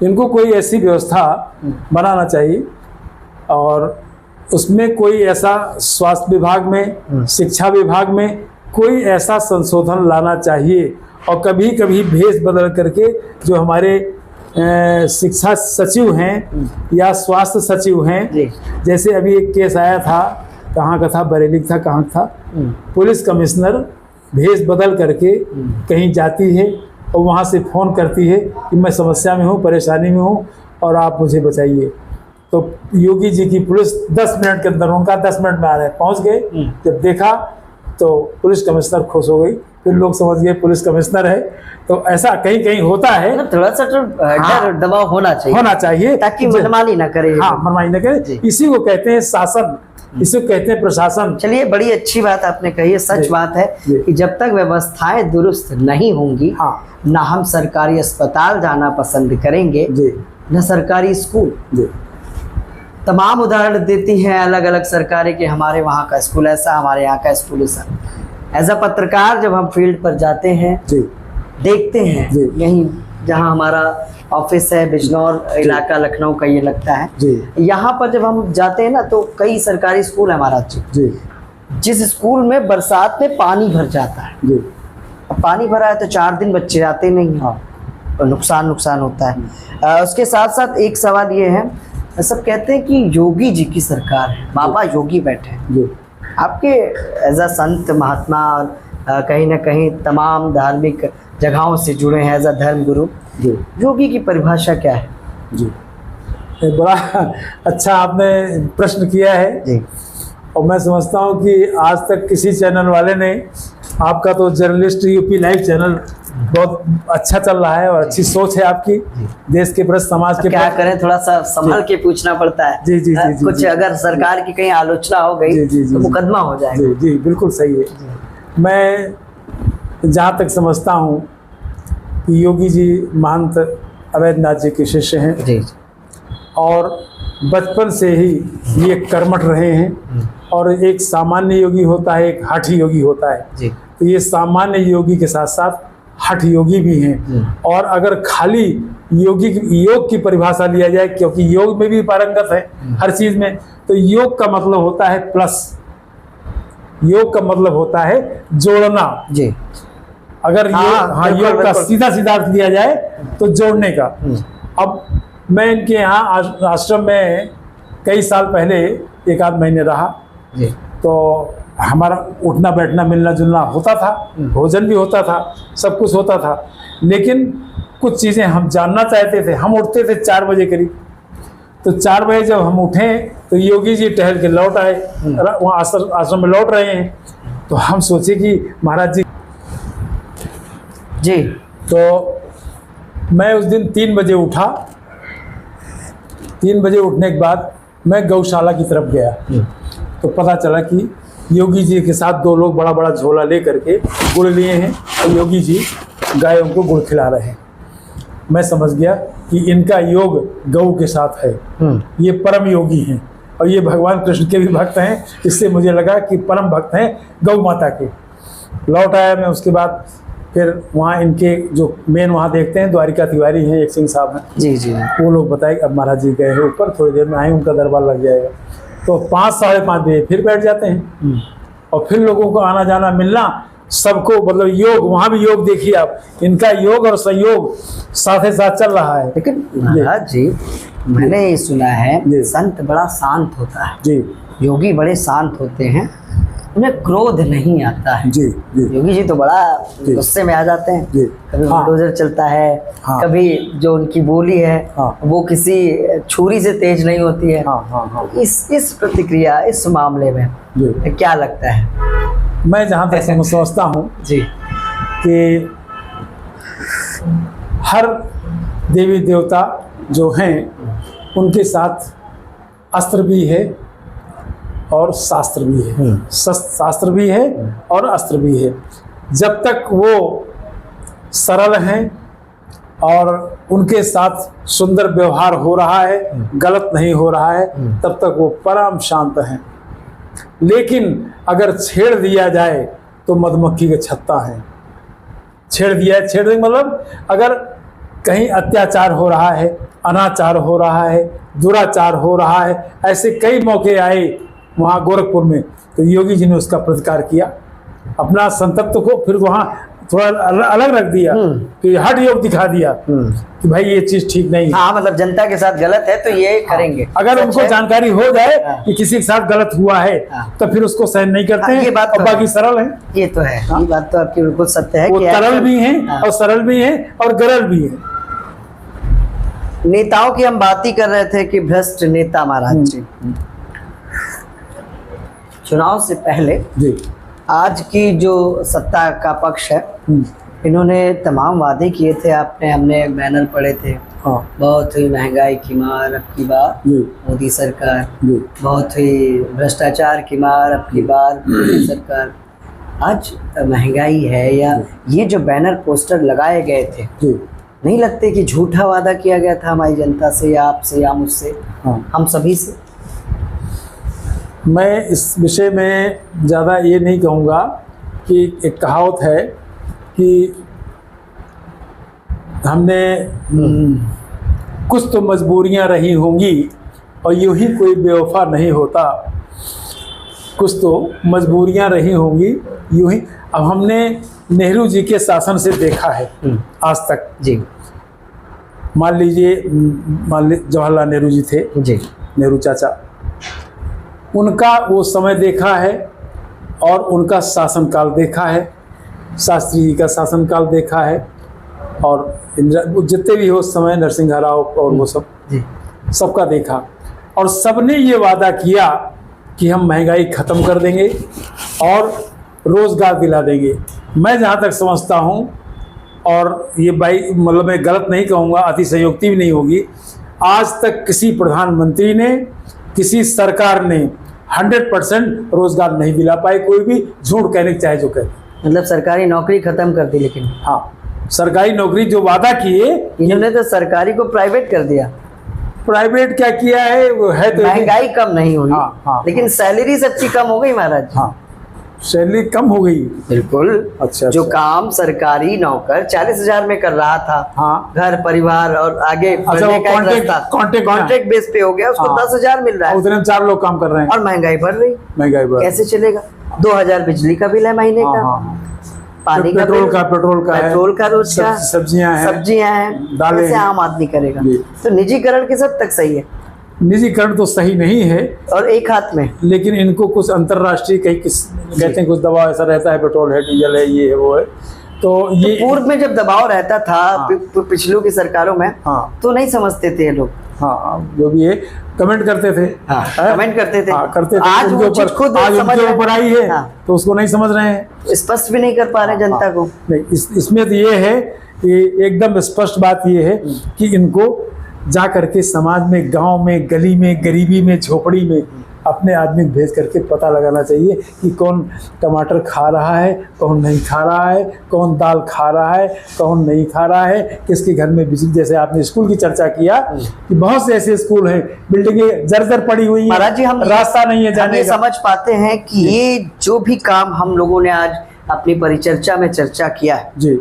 Speaker 2: इनको कोई ऐसी व्यवस्था बनाना चाहिए और उसमें कोई ऐसा स्वास्थ्य विभाग में, शिक्षा विभाग में कोई ऐसा संशोधन लाना चाहिए। और कभी कभी भेष बदल करके जो हमारे शिक्षा सचिव हैं या स्वास्थ्य सचिव हैं, जैसे अभी एक केस आया था, कहाँ का था, बरेली था, कहाँ था, पुलिस कमिश्नर भेष बदल करके कहीं जाती है और वहाँ से फ़ोन करती है कि मैं समस्या में हूँ, परेशानी में हूँ और आप मुझे बचाइए। तो योगी जी की पुलिस 10 मिनट के अंदर, उनका 10 मिनट में आ रहे, पहुँच गए। जब देखा तो पुलिस कमिश्नर खुश हो गई फिर लोग समझ गए पुलिस कमिश्नर है। तो ऐसा कहीं कहीं होता है,
Speaker 1: मतलब थोड़ा सा तो डर दबाव होना चाहिए ताकि मनमानी ना करे।
Speaker 2: हाँ, मनमानी ना करे। इसी को कहते हैं शासन, इसी को कहते हैं प्रशासन।
Speaker 1: चलिए, बड़ी अच्छी बात आपने कही है। सच बात है कि जब तक व्यवस्थाएं दुरुस्त नहीं होंगी, ना हम सरकारी अस्पताल जाना पसंद करेंगे, न सरकारी स्कूल। तमाम उदाहरण देती हैं अलग अलग सरकारें कि हमारे वहाँ का स्कूल ऐसा, हमारे यहाँ का स्कूल ऐसा। एज अ पत्रकार जब हम फील्ड पर जाते हैं, देखते हैं, यहीं जहाँ हमारा ऑफिस है बिजनौर इलाका लखनऊ का ये लगता है, यहाँ पर जब हम जाते हैं ना तो कई सरकारी स्कूल है महाराज जी, जिस स्कूल में बरसात में पानी भर जाता है। अब पानी भरा है तो 4 दिन बच्चे आते नहीं हैं, और नुकसान होता है। उसके साथ साथ एक सवाल ये है, सब कहते हैं कि योगी जी की सरकार है, बाबा योगी बैठे हैं। आपके एज अ संत महात्मा और कहीं ना कहीं तमाम धार्मिक जगहों से जुड़े हैं, एज अ धर्म गुरु, योगी की परिभाषा क्या है?
Speaker 2: जी, एक बड़ा अच्छा आपने प्रश्न किया है जी। और मैं समझता हूँ कि आज तक किसी चैनल वाले ने, आपका तो जर्नलिस्ट यूपी लाइव चैनल बहुत अच्छा चल रहा है और अच्छी सोच है आपकी देश के प्रति, समाज के
Speaker 1: क्या करें, थोड़ा सा संभल के पूछना पड़ता है।
Speaker 2: जी जी जी,
Speaker 1: कुछ अगर सरकार की कहीं आलोचना हो गई तो मुकदमा हो जाएगा।
Speaker 2: जी जी, बिल्कुल सही है। मैं जहाँ तक समझता हूँ कि योगी जी महंत अवैधनाथ जी के शिष्य हैं जी, और बचपन से ही ये कर्मठ रहे हैं। और एक सामान्य योगी होता है, एक हठ योगी होता है जी। तो ये सामान्य योगी के साथ साथ हठ योगी भी हैं। और अगर खाली योग की परिभाषा लिया जाए, क्योंकि योग में भी पारंगत है हर चीज में, तो योग का मतलब होता है प्लस, योग का मतलब होता है जोड़ना जी। अगर योग का सीधा अर्थ लिया जाए तो जोड़ने का। अब मैं इनके यहाँ आश्रम में कई साल पहले 1-8 महीने रहा जी। तो हमारा उठना बैठना मिलना जुलना होता था, भोजन भी होता था, सब कुछ होता था। लेकिन कुछ चीज़ें हम जानना चाहते थे। हम उठते थे 4 बजे करीब, तो 4 बजे जब हम उठे तो योगी जी टहल के लौट आए, वहाँ आश्रम में लौट रहे हैं। तो हम सोचे कि महाराज जी, तो मैं उस दिन 3 बजे उठा। 3 बजे उठने के बाद मैं गौशाला की तरफ गया, तो पता चला कि योगी जी के साथ 2 लोग बड़ा बड़ा झोला ले करके गुड़ लिए हैं, और योगी जी गायों को गुड़ खिला रहे हैं। मैं समझ गया कि इनका योग गौ के साथ है, ये परम योगी हैं और ये भगवान कृष्ण के भी भक्त हैं। इससे मुझे लगा कि परम भक्त हैं गौ माता के। लौट आया मैं उसके बाद, फिर वहाँ इनके जो मेन वहाँ देखते हैं द्वारिका तिवारी हैं, एक सिंह साहब हैं जी जी, वो लोग बताए अब महाराज जी गए हैं ऊपर, थोड़ी देर में आए, उनका दरबार लग जाएगा। तो 5-5:30 बजे फिर बैठ जाते हैं, और फिर लोगों को आना जाना मिलना, सबको मतलब योग, वहाँ भी योग देखिए आप, इनका योग और संयोग साथ ही साथ चल रहा है।
Speaker 1: लेकिन महाराज जी, मैंने ये सुना है संत बड़ा शांत होता है जी, योगी बड़े शांत होते हैं, उन्हें क्रोध नहीं आता है जी, जी। योगी जी तो बड़ा गुस्से में आ जाते हैं जी। कभी बुलडोजर चलता है, कभी जो उनकी बोली है वो किसी छुरी से तेज नहीं होती है। इस प्रतिक्रिया, इस मामले में क्या लगता है?
Speaker 2: मैं जहाँ तक समझता हूँ जी कि हर देवी देवता जो हैं उनके साथ अस्त्र भी है और शास्त्र भी है, शास्त्र भी है और अस्त्र भी है। जब तक वो सरल हैं और उनके साथ सुंदर व्यवहार हो रहा है, गलत नहीं हो रहा है, तब तक वो परम शांत हैं। लेकिन अगर छेड़ दिया जाए तो मधुमक्खी का छत्ता है। छेड़ मतलब अगर कहीं अत्याचार हो रहा है, अनाचार हो रहा है, दुराचार हो रहा है, ऐसे कई मौके आए वहाँ गोरखपुर में, तो योगी जी ने उसका प्रतिकार किया, अपना संतत्व को फिर वहाँ थोड़ा अलग रख दिया, कि हट योग दिखा दिया कि भाई ये चीज ठीक नहीं है।
Speaker 1: हाँ, मतलब जनता के साथ गलत है तो ये करेंगे।
Speaker 2: अगर उनको जानकारी हो जाए कि किसी के साथ गलत हुआ है तो फिर उसको सहन नहीं करते हैं।
Speaker 1: ये बात
Speaker 2: और बाकी सरल है,
Speaker 1: ये तो है, ये बात तो आपकी बिल्कुल सत्य है।
Speaker 2: वो तरल भी है और सरल भी है और गरल भी है।
Speaker 1: नेताओं की हम बात ही कर रहे थे कि भ्रष्ट नेता महाराज जी, चुनाव से पहले
Speaker 2: जी
Speaker 1: आज की जो सत्ता का पक्ष है, इन्होंने तमाम वादे किए थे, हमने बैनर पढ़े थे।
Speaker 2: हाँ
Speaker 1: बहुत हुई महंगाई की मार अब की बार
Speaker 2: जी
Speaker 1: मोदी सरकार,
Speaker 2: जी
Speaker 1: बहुत हुई भ्रष्टाचार की मार अब की बार मोदी सरकार। आज महंगाई है या ये जो बैनर पोस्टर लगाए गए थे,
Speaker 2: जी
Speaker 1: नहीं लगते कि झूठा वादा किया गया था हमारी जनता से या आपसे या मुझसे,
Speaker 2: हाँ।
Speaker 1: हम सभी से?
Speaker 2: मैं इस विषय में ज़्यादा ये नहीं कहूँगा कि एक कहावत है कि हमने कुछ तो मजबूरियां रही होंगी और यूं ही कोई बेवफा नहीं होता। कुछ तो मजबूरियां रही होंगी यूं ही। अब हमने नेहरू जी के शासन से देखा है आज तक
Speaker 1: जी।
Speaker 2: मान लीजिए जवाहरलाल नेहरू जी थे
Speaker 1: जी,
Speaker 2: नेहरू चाचा, उनका वो समय देखा है और उनका शासनकाल देखा है, शास्त्री जी का शासनकाल देखा है, और जितने भी हो उस समय नरसिंह राव और वो सब
Speaker 1: जी,
Speaker 2: सबका देखा। और सबने ये वादा किया कि हम महंगाई ख़त्म कर देंगे और रोज़गार दिला देंगे। मैं जहाँ तक समझता हूँ, और ये भाई मतलब मैं गलत नहीं कहूँगा, अतिशयोक्ति भी नहीं होगी, आज तक किसी प्रधानमंत्री ने, किसी सरकार ने 100% रोज़गार नहीं दिला पाए। कोई भी झूठ कहने चाहे जो कहे,
Speaker 1: मतलब सरकारी नौकरी खत्म कर दी। लेकिन
Speaker 2: हाँ, सरकारी नौकरी जो वादा किए,
Speaker 1: इन्होंने तो सरकारी को प्राइवेट कर दिया।
Speaker 2: प्राइवेट क्या किया है, वो है तो
Speaker 1: महंगाई कम नहीं हुई।
Speaker 2: हाँ, हाँ,
Speaker 1: लेकिन सैलरी सच्ची कम हो गई महाराज।
Speaker 2: हाँ, सैलरी कम हो गई।
Speaker 1: बिल्कुल।
Speaker 2: अच्छा,
Speaker 1: जो काम सरकारी नौकर 40,000 में कर रहा था,
Speaker 2: हाँ,
Speaker 1: घर परिवार और आगे
Speaker 2: अच्छा,
Speaker 1: बढ़ने
Speaker 2: वो
Speaker 1: का एक रास्ता
Speaker 2: कॉन्ट्रैक्ट
Speaker 1: बेस पे हो गया, उसको
Speaker 2: हाँ,
Speaker 1: 10,000 मिल रहा है,
Speaker 2: उतने में 4 लोग काम कर रहे हैं
Speaker 1: और महंगाई बढ़ रही।
Speaker 2: महंगाई बढ़,
Speaker 1: कैसे चलेगा? 2,000 बिजली का बिल है महीने का, पानी का
Speaker 2: पेट्रोल का
Speaker 1: पेट्रोल का रोज का,
Speaker 2: सब्जियां
Speaker 1: हैं,
Speaker 2: दालें
Speaker 1: कैसे
Speaker 2: हैं।
Speaker 1: आम आदमी करेगा? तो निजीकरण किस हद तक सही है?
Speaker 2: निजीकरण तो सही नहीं है,
Speaker 1: और एक हाथ में,
Speaker 2: लेकिन इनको कुछ अंतर्राष्ट्रीय कहीं कहते हैं कुछ दबाव ऐसा रहता है, पेट्रोल है, डीजल है, ये है, वो है। तो ये
Speaker 1: पूर्व में जब दबाव रहता था,
Speaker 2: हाँ,
Speaker 1: पिछलों की सरकारों में,
Speaker 2: हाँ,
Speaker 1: तो नहीं समझते थे ये लोग।
Speaker 2: हाँ, जो भी है कमेंट करते थे,
Speaker 1: कमेंट करते थे,
Speaker 2: हाँ, करते थे।
Speaker 1: आज वो चीज खुद समझ
Speaker 2: उनके ऊपर आई है,
Speaker 1: हाँ,
Speaker 2: तो उसको नहीं समझ रहे हैं,
Speaker 1: स्पष्ट भी नहीं कर पा रहे जनता को।
Speaker 2: नहीं, इसमें तो ये है कि एकदम स्पष्ट बात ये है कि इनको जा करके समाज में, गांव में, गली में, गरीबी में, झोपड़ी में अपने आदमी भेज करके पता लगाना चाहिए कि कौन टमाटर खा रहा है, कौन नहीं खा रहा है, कौन दाल खा रहा है, कौन नहीं खा रहा है, किसके घर में बिजली। जैसे आपने स्कूल की चर्चा किया कि बहुत से ऐसे स्कूल हैं, बिल्डिंगें जर्जर पड़ी हुई
Speaker 1: महाराज जी, हम
Speaker 2: रास्ता नहीं है जाने का।
Speaker 1: समझ पाते हैं कि ये जो भी काम हम लोगों ने आज अपनी परिचर्चा में चर्चा किया है,
Speaker 2: जी,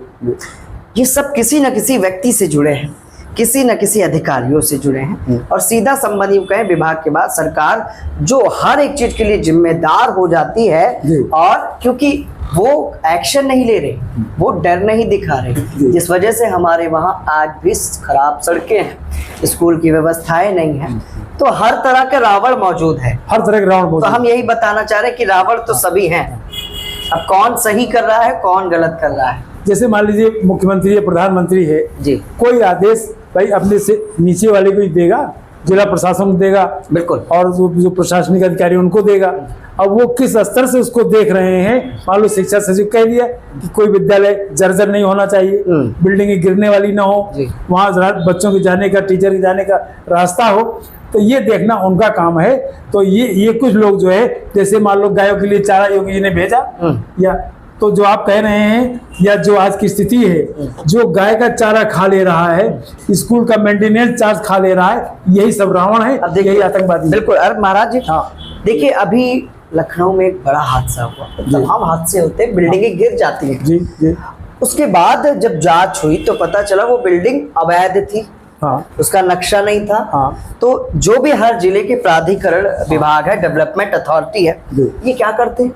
Speaker 1: ये सब किसी न किसी व्यक्ति से जुड़े हैं, किसी न किसी अधिकारियों से जुड़े हैं, और सीधा संबंध यूं कहें विभाग के बाद सरकार जो हर एक चीज के लिए जिम्मेदार हो जाती है, और क्योंकि वो एक्शन नहीं ले रहे, वो डर नहीं दिखा रहे, जिस वजह से हमारे वहाँ आज भी खराब सड़कें हैं, स्कूल की व्यवस्थाएं नहीं है, तो हर तरह का रावण मौजूद है,
Speaker 2: हर तरह के रावण मौजूद।
Speaker 1: तो हम यही बताना चाह रहे हैं कि रावण तो सभी हैं। अब कौन सही कर रहा है, कौन गलत कर रहा है?
Speaker 2: जैसे मान लीजिए मुख्यमंत्री है, प्रधानमंत्री है
Speaker 1: जी,
Speaker 2: कोई आदेश भाई अपने से नीचे वाले को ही देगा, जिला प्रशासन को देगा,
Speaker 1: बिल्कुल,
Speaker 2: और जो प्रशासनिक अधिकारी उनको देगा। अब वो किस स्तर से उसको देख रहे हैं, मान लो शिक्षा सचिव कह दिया कि कोई विद्यालय जर्जर नहीं होना चाहिए, बिल्डिंगें गिरने वाली ना हो, वहाँ बच्चों के जाने का, टीचर के जाने का रास्ता हो, तो ये देखना उनका काम है। तो ये कुछ लोग जो है, जैसे मान लो गायों के लिए चारा योगी जी ने भेजा, या तो जो आप कह रहे हैं, या जो आज की स्थिति है, जो गाय का चारा खा ले रहा है, स्कूल का मेंटेनेंस चार्ज खा ले रहा है, यही सब रावण है,
Speaker 1: अब देखिए
Speaker 2: यही आतंकवादी।
Speaker 1: बिल्कुल। अरे महाराज जी,
Speaker 2: हाँ,
Speaker 1: देखिए अभी लखनऊ में एक बड़ा हादसा हुआ, तमाम हादसे होते हैं, बिल्डिंगें गिर जाती हैं।
Speaker 2: जी, जी,
Speaker 1: उसके बाद जब जांच हुई तो पता चला वो बिल्डिंग अवैध थी,
Speaker 2: हाँ,
Speaker 1: उसका नक्शा नहीं था।
Speaker 2: हाँ,
Speaker 1: तो जो भी हर जिले के प्राधिकरण विभाग है, डेवलपमेंट अथॉरिटी है, ये क्या करते हैं?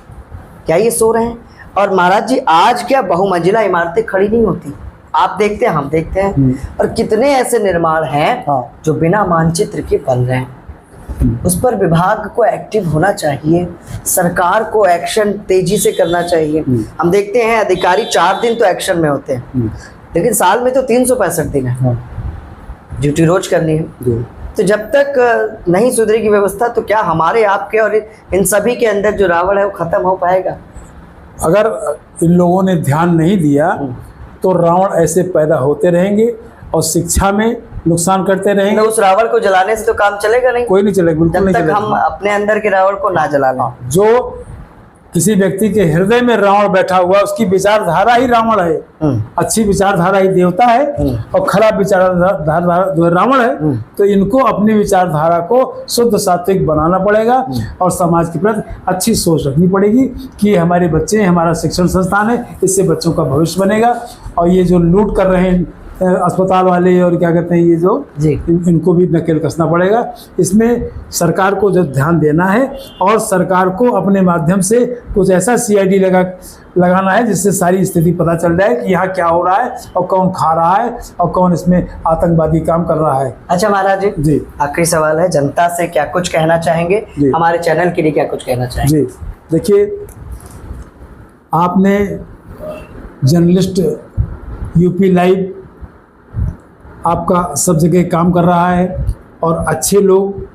Speaker 1: क्या ये सो रहे हैं? और महाराज जी, आज क्या बहुमंजिला इमारतें खड़ी नहीं होती, आप देखते हैं, हम देखते हैं, और कितने ऐसे निर्माण हैं जो बिना मानचित्र के बन रहे हैं। उस पर विभाग को एक्टिव होना चाहिए, सरकार को एक्शन तेजी से करना चाहिए। हम देखते हैं अधिकारी 4 दिन तो एक्शन में होते हैं, लेकिन साल में तो 365 दिन है, ड्यूटी रोज करनी है। तो जब तक नहीं सुधरेगी व्यवस्था, तो क्या हमारे आपके और इन सभी के अंदर जो रावण है वो खत्म हो पाएगा?
Speaker 2: अगर इन लोगों ने ध्यान नहीं दिया तो रावण ऐसे पैदा होते रहेंगे और शिक्षा में नुकसान करते रहेंगे।
Speaker 1: उस रावण को जलाने से तो काम चलेगा नहीं,
Speaker 2: कोई नहीं चलेगा, बिल्कुल
Speaker 1: जब
Speaker 2: नहीं
Speaker 1: तक
Speaker 2: चलेगा।
Speaker 1: हम अपने अंदर के रावण को ना जला लें।
Speaker 2: जो किसी व्यक्ति के हृदय में रावण बैठा हुआ, उसकी विचारधारा ही रावण है। अच्छी विचारधारा ही देवता है और खराब विचारधारा जो है रावण है। तो इनको अपनी विचारधारा को शुद्ध सात्विक बनाना पड़ेगा और समाज के प्रति अच्छी सोच रखनी पड़ेगी कि हमारे बच्चे, हमारा शिक्षण संस्थान है, इससे बच्चों का भविष्य बनेगा। और ये जो लूट कर रहे हैं अस्पताल वाले और क्या कहते हैं ये जो इनको भी नकेल कसना पड़ेगा। इसमें सरकार को जो ध्यान देना है और सरकार को अपने माध्यम से कुछ ऐसा CID लगाना है जिससे सारी स्थिति पता चल जाए कि यहाँ क्या हो रहा है और कौन खा रहा है और कौन इसमें आतंकवादी काम कर रहा है।
Speaker 1: अच्छा महाराज जी, आखिरी सवाल है, जनता से क्या कुछ कहना चाहेंगे, हमारे चैनल के लिए क्या कुछ कहना चाहेंगे?
Speaker 2: जी देखिए, आपने जर्नलिस्ट UP लाइव आपका सब जगह काम कर रहा है और अच्छे लोग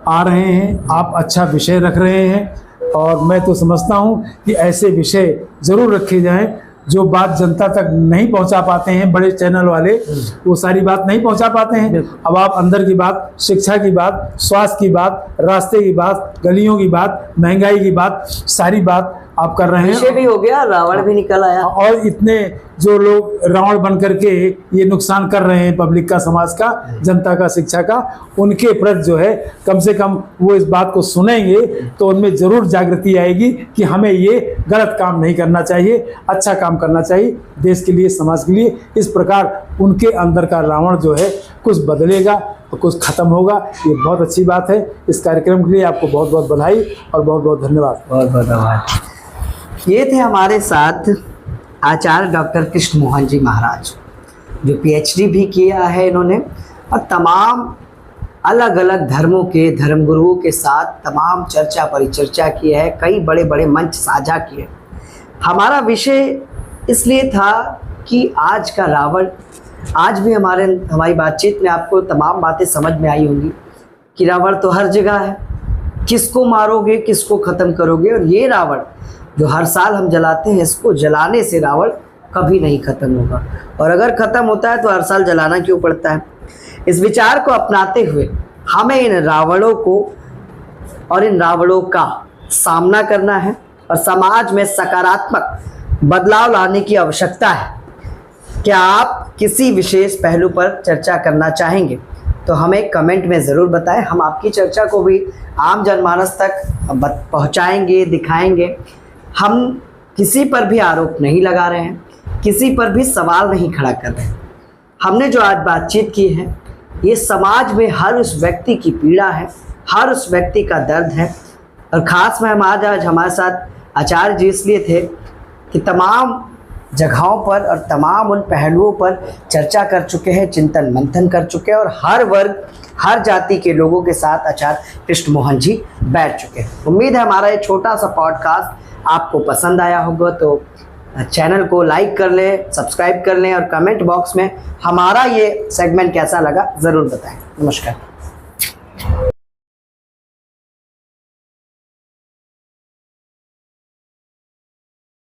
Speaker 2: आ रहे हैं, आप अच्छा विषय रख रहे हैं और मैं तो समझता हूँ कि ऐसे विषय ज़रूर रखे जाएं जो बात जनता तक नहीं पहुँचा पाते हैं। बड़े चैनल वाले वो सारी बात नहीं पहुँचा पाते हैं। अब आप अंदर की बात, शिक्षा की बात, स्वास्थ्य की बात, रास्ते की बात, गलियों की बात, महंगाई की बात, सारी बात आप कर रहे हैं।
Speaker 1: विषय भी हो गया, रावण भी निकल आया
Speaker 2: और इतने जो लोग रावण बन करके ये नुकसान कर रहे हैं पब्लिक का, समाज का, जनता का, शिक्षा का, उनके प्रति जो है कम से कम वो इस बात को सुनेंगे तो उनमें ज़रूर जागृति आएगी कि हमें ये गलत काम नहीं करना चाहिए, अच्छा काम करना चाहिए देश के लिए, समाज के लिए। इस प्रकार उनके अंदर का रावण जो है कुछ बदलेगा और कुछ ख़त्म होगा। ये बहुत अच्छी बात है। इस कार्यक्रम के लिए आपको बहुत बहुत बधाई और बहुत बहुत धन्यवाद।
Speaker 1: बहुत बहुत धन्यवाद। ये थे हमारे साथ आचार्य डॉक्टर कृष्ण मोहन जी महाराज, जो PhD भी किया है इन्होंने और तमाम अलग अलग धर्मों के धर्मगुरुओं के साथ तमाम चर्चा परिचर्चा की है, कई बड़े बड़े मंच साझा किए। हमारा विषय इसलिए था कि आज का रावण, आज भी हमारी बातचीत में आपको तमाम बातें समझ में आई होंगी कि रावण तो हर जगह है, किसको मारोगे, किसको ख़त्म करोगे। और ये रावण जो हर साल हम जलाते हैं, इसको जलाने से रावण कभी नहीं ख़त्म होगा, और अगर ख़त्म होता है तो हर साल जलाना क्यों पड़ता है। इस विचार को अपनाते हुए हमें इन रावणों को और इन रावणों का सामना करना है और समाज में सकारात्मक बदलाव लाने की आवश्यकता है। क्या आप किसी विशेष पहलू पर चर्चा करना चाहेंगे तो हमें कमेंट में ज़रूर बताएं। हम आपकी चर्चा को भी आम जनमानस तक पहुंचाएंगे, दिखाएंगे। हम किसी पर भी आरोप नहीं लगा रहे हैं, किसी पर भी सवाल नहीं खड़ा कर रहे हैं। हमने जो आज बातचीत की है, ये समाज में हर उस व्यक्ति की पीड़ा है, हर उस व्यक्ति का दर्द है। और ख़ास में हम आज हमारे साथ आचार्य जी इसलिए थे कि तमाम जगहों पर और तमाम उन पहलुओं पर चर्चा कर चुके हैं, चिंतन मंथन कर चुके हैं और हर वर्ग, हर जाति के लोगों के साथ आचार्य कृष्ण मोहन जी बैठ चुके हैं। उम्मीद है हमारा ये छोटा सा पॉडकास्ट आपको पसंद आया होगा, तो चैनल को लाइक कर लें, सब्सक्राइब कर लें और कमेंट बॉक्स में हमारा ये सेगमेंट कैसा लगा ज़रूर बताएं। नमस्कार।